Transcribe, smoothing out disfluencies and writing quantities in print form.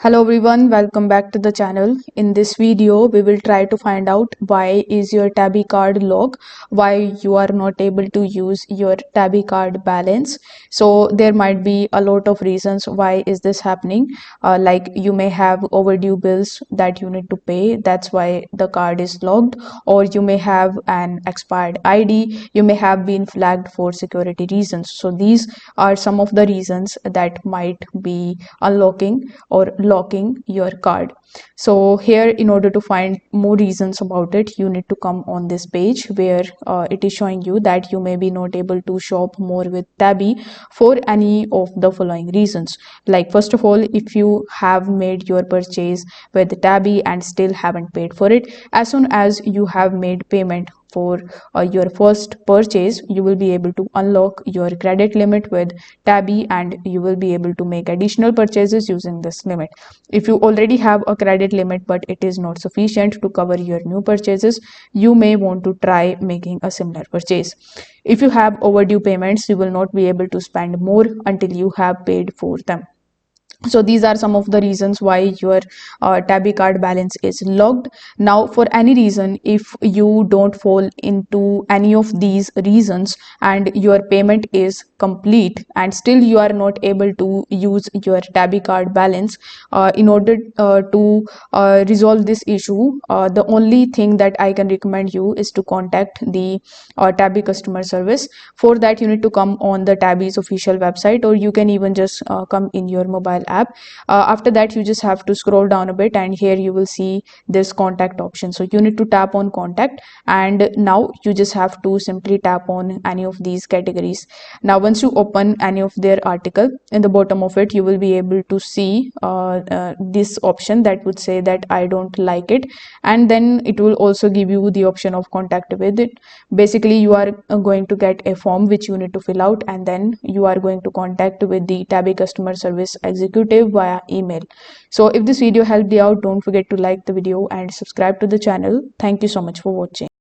Hello everyone, welcome back to the channel. In this video, we will try to find out why is your Tabby card locked, why you are not able to use your Tabby card balance. So there might be a lot of reasons why is this happening. Like you may have overdue bills that you need to pay, that's why the card is locked, or you may have an expired ID, you may have been flagged for security reasons. So these are some of the reasons that might be unlocking or locking your card. So here, in order to find more reasons about it, you need to come on this page where it is showing you that you may be not able to shop more with Tabby for any of the following reasons. Like first of all, if you have made your purchase with Tabby and still haven't paid for it, as soon as you have made payment for your first purchase, you will be able to unlock your credit limit with Tabby and you will be able to make additional purchases using this limit. If you already have a credit limit but it is not sufficient to cover your new purchases, you may want to try making a similar purchase. If you have overdue payments, you will not be able to spend more until you have paid for them. So these are some of the reasons why your Tabby card balance is locked. Now for any reason, if you don't fall into any of these reasons and your payment is complete and still you are not able to use your Tabby card balance, in order to resolve this issue, the only thing that I can recommend you is to contact the Tabby customer service. For that, you need to come on the Tabby's official website, or you can even just come in your mobile app. After that, you just have to scroll down a bit and here you will see this contact option. So you need to tap on contact, and now you just have to simply tap on any of these categories. Now once you open any of their article, in the bottom of it you will be able to see this option that would say that I don't like it, and then it will also give you the option of contact with it. Basically, you are going to get a form which you need to fill out, and then you are going to contact with the Tabby customer service executive via email. So if this video helped you out, don't forget to like the video and subscribe to the channel. Thank you so much for watching.